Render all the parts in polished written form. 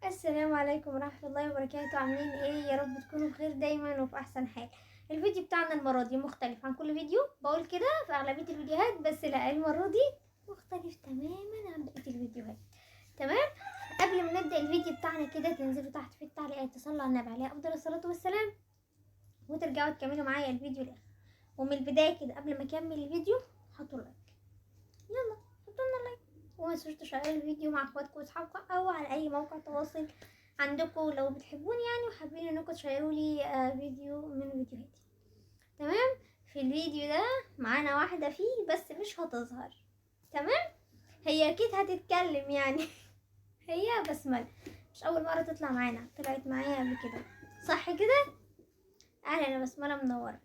السلام عليكم ورحمة الله وبركاته. عاملين ايه؟ يا رب تكونوا بخير دايما وفي احسن حال. الفيديو بتاعنا المرة دي مختلف عن كل فيديو، بقول كده في اغلبية الفيديوهات، بس لا، المرة دي مختلف تماما عن بقية الفيديوهات. تمام. قبل ما نبدأ الفيديو بتاعنا كده، تنزلوا تحت في التعليقات تصلوا على النبي عليه افضل الصلاة والسلام، وترجعوا تكملوا معايا الفيديو للاخر. ومن البداية كده قبل ما اكمل الفيديو حطوا لايك، يلا حطوا لنا لايك، وما تنسوش تشيروا الفيديو مع اخواتكم واصحابكم او على اي موقع تواصل عندكم لو بتحبوني يعني وحابين انكم تشيروا لي فيديو من فيديوهاتي. تمام. في الفيديو ده معانا واحدة فيه بس مش هتظهر. تمام. هي اكيد هتتكلم يعني هي بسملة، مش اول مرة تطلع معانا، طلعت معايا قبل كده، صح كده؟ اهلا يا بسملة، منورة.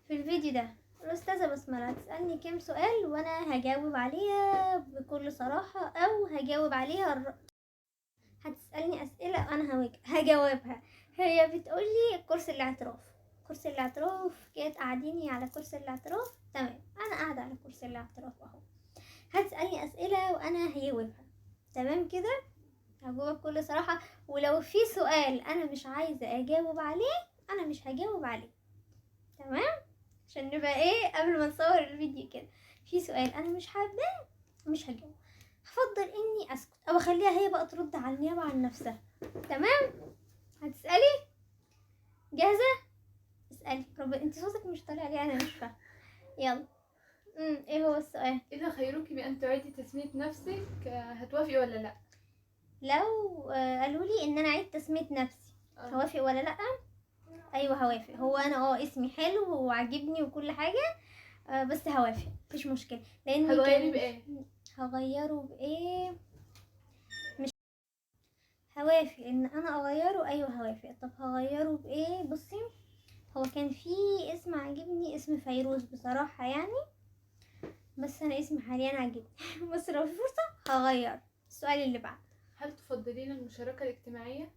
في الفيديو ده الأستاذة بسملة هتسألني كام سؤال وأنا هجاوب عليها بكل صراحة، أو هجاوب عليها هتسألني أسئلة وأنا هجاوبها. هي بتقولي كرسي الاعتراف، كرسي الاعتراف كانت قاعديني على كرسي الاعتراف. تمام، أنا قاعدة على كرسي الاعتراف أهو. هتسألني أسئلة وأنا هجاوبها. تمام كده، هجاوب بكل صراحة. ولو في سؤال أنا مش عايزة أجاوب عليه أنا مش هجاوب عليه. تمام، عشان نبقى ايه قبل ما نصور الفيديو كده. في سؤال انا مش حاباه مش هجاوب، هفضل اني اسكت او اخليها هي بقى ترد على النيابه عن نفسها. تمام. هتسالي؟ جاهزه؟ اسالي. انت صوتك مش طالع ليه؟ انا مش فاهمه. يلا. ايه هو السؤال؟ إذا خيروك بأن تعيدي تسمية نفسك هتوافقي ولا لأ؟ لو قالوا لي ان انا اعيد تسميه نفسي هوافق ولا لا؟ ايوه هوافق. هو انا اسمي حلو وعاجبني وكل حاجه، بس هوافق مفيش مشكله، لاني هتغيري كان بإيه؟ هغيره بايه؟ مش هوافق ان انا اغيره. ايوه هوافق. طب هغيره بايه؟ بصي، هو كان في اسم عاجبني، اسم فيروز بصراحة يعني، بس انا اسمي حاليا عاجبني بس لو في فرصة هغير. السؤال اللي بعد، هل تفضلين المشاركة الاجتماعية؟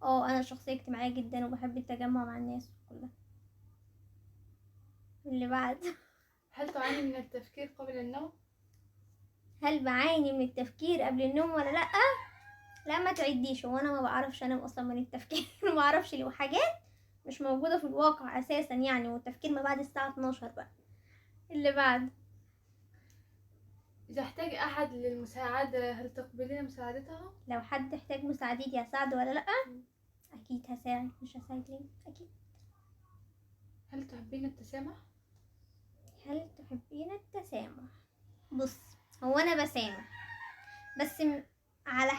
انا شخصية اجتماعية جدا وبحب التجمع مع الناس كلها. اللي بعد هل تعاني من التفكير قبل النوم؟ هل بعاني من التفكير قبل النوم ولا لا؟ لا ما تعديش، هو انا ما بعرفش انام اصلا من التفكير ما بعرفش ليه، وحاجات مش موجودة في الواقع اساسا يعني، والتفكير ما بعد الساعة 12 بقى. اللي بعد، إذا احتاج أحد للمساعدة هل تقبلين مساعدتها؟ لو حد احتاج مساعدتي هساعده ولا لا؟ اكيد هساعد، مش هساعد ليه؟ اكيد. هل تحبين التسامح؟ هل تحبين التسامح؟ بص، هو انا بسامح، بس على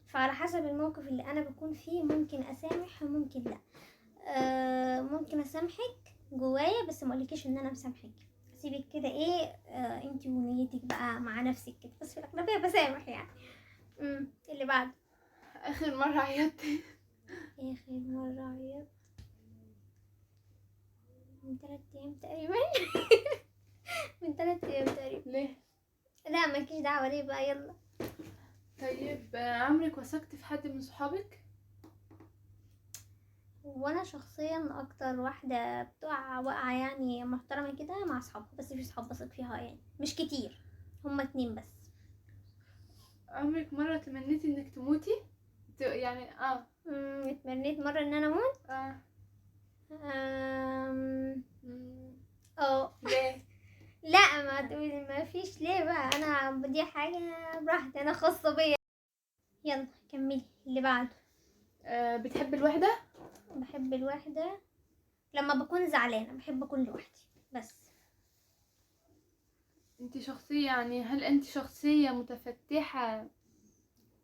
فعلى حسب الموقف اللي انا بكون فيه ممكن اسامح وممكن لا. ممكن اسامحك جوايا بس ما اقولكيش ان انا مسامحك، سيبك كده ايه، انتي ونيتك بقى مع نفسك كده، بس في الاغلبيه بسامح يعني. اللي بعد، آخر مرة عيطتي؟ اخر مره عيطت من 3 ايام تقريبا من 3 ايام تقريبا. ليه؟ لا مالكيش دعوه، ليه بقى؟ يلا. طيب عمرك وثقتي في حد من صحابك؟ وانا شخصيا اكتر واحده بتقع وقعه يعني محترمه كده مع اصحابها، بس في صحاب بثق فيها يعني مش كتير، هما 2 بس. عمرك مرة تمنيتي إنك تموتي؟ يعني اتمنيت مره ان انا اموت. آه. أم... مم. اه ليه؟ لا ما تقولي ما فيش ليه بقى، انا دي حاجه براحتي انا خاصه بيا. يلا كملي اللي بعده. بتحب الوحدة؟ بحب الوحده لما بكون زعلانه، بحب اكون لوحدي بس. انت شخصية يعني هل انت شخصية متفتحة؟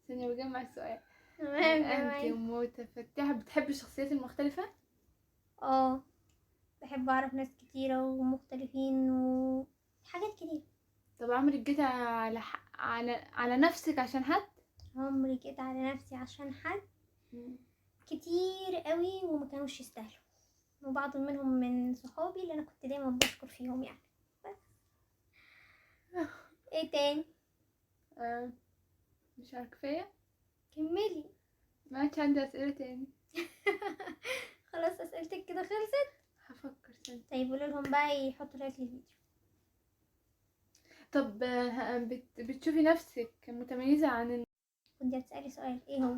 ثانية بجمع السؤال. هل تمام انت جميل. متفتحة بتحبي الشخصيات المختلفة؟ اه بحب اعرف ناس كتيره ومختلفين وحاجات كتير. طب عمرك جيتي على نفسك عشان حد؟ عمري جيت على نفسي عشان حد؟ مم. كتير قوي وما كانوش يستاهلوا، وبعض منهم من صحابي اللي انا كنت دايما بشكر فيهم يعني. بس ايه تاني؟ آه مش عارفة كفاية. كملي ما عادش عندي أسئلة تاني. خلاص اسئلتك كده خلصت. هفكر ثانية. طيب قولوا لهم بقى يحطوا لايك للفيديو. طب بتشوفي نفسك متميزة كنت هتسألي سؤال ايه هو؟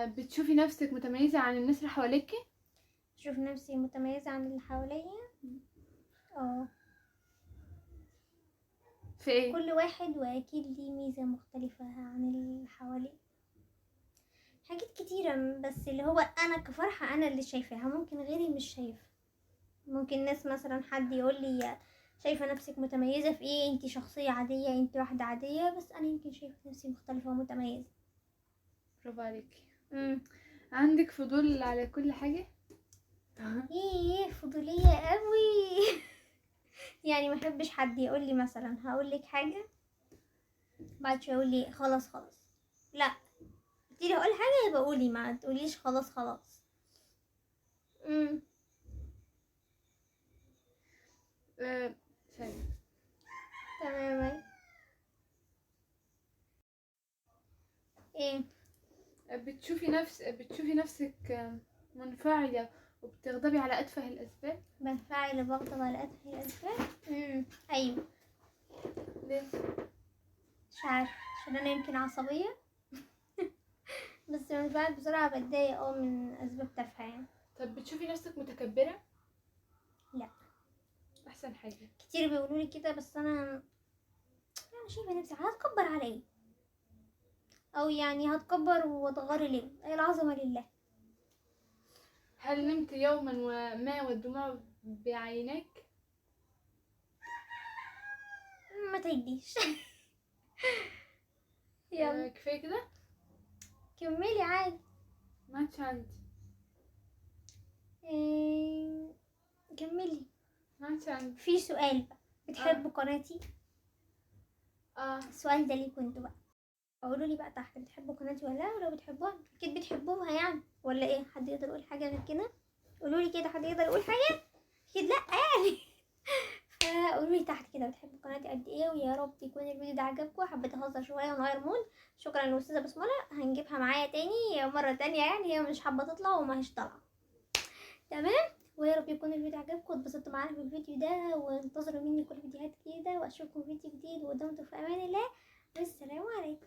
بتشوفي نفسك متميزة عن الناس اللي حواليكي؟ اشوف نفسي متميزة عن اللي حواليا. اه، في ايه؟ كل واحد واكيد ليه ميزة مختلفة عن اللي حواليه. حاجات كتيرة، بس اللي هو انا كفرحة انا اللي شايفاها، ممكن غيري مش شايف. ممكن ناس مثلا حد يقول لي شايفة نفسك متميزة في ايه، انتي شخصية عادية، انتي واحدة عادية، بس انا يمكن شايفة نفسي مختلفة ومتميزة. برافو عليكي. امم عندك فضول على كل حاجة؟ ايه فضولية قوي. يعني ما احبش حد يقول لي مثلا هقول لك حاجة بعد شوية يقول لي خلاص خلاص. لا، قلت لي هقول حاجة يبقى قولي، ما تقوليش خلاص خلاص. ثانية. تمام. ايه؟ بتشوفي نفسك منفعلة وبتغضبي على أتفه الأسباب؟ بنفعل بغضب على أتفه الأسباب. ايوه. ليه؟ مش عارف، عشان انا يمكن عصبية. بس بنفعل بسرعة، بتضايق من اسباب تافهة يعني. طب بتشوفي نفسك متكبرة؟ لا. أحسن حاجة. كتير بيقولوا لي كده، بس انا شايفة نفسي هتكبر على ايه، او يعني هتكبر واتغار ليه، اي العظمة لله. هل نمت يوما وما والدموع بعينيك؟ ما تعديش. يلا كفاية كده؟ كملي عادي. ما عادش عندي. كملي. ما عادش عندي. في سؤال بقى، بتحبوا قناتي؟ السؤال ده ليكوا انتوا بقى، قولوا لي بقى تحت بتحبوا قناتي ولا لا، ولو بتحبوها اكيد بتحبوها يعني، ولا ايه؟ حد يقدر يقول حاجه غير كده؟ قولوا لي كده، حد يقدر يقول حاجه؟ اكيد لا يعني. فقولوا لي تحت كده بتحبوا قناتي قد ايه، ويا رب يكون الفيديو ده عجبكم. حبيت اهزر شويه ونغير مود. شكرا للاستاذه بسمله، هنجيبها معايا تاني مره تانية، يعني هي مش حابه تطلع وما هيش طالعه. تمام. ويا رب يكون الفيديو عجبكم واتبسطتوا معانا في الفيديو ده، وانتظروا مني كل فيديوهات جديده، واشوفكم في فيديو جديد، ودمتم في امان الله، والسلام عليكم.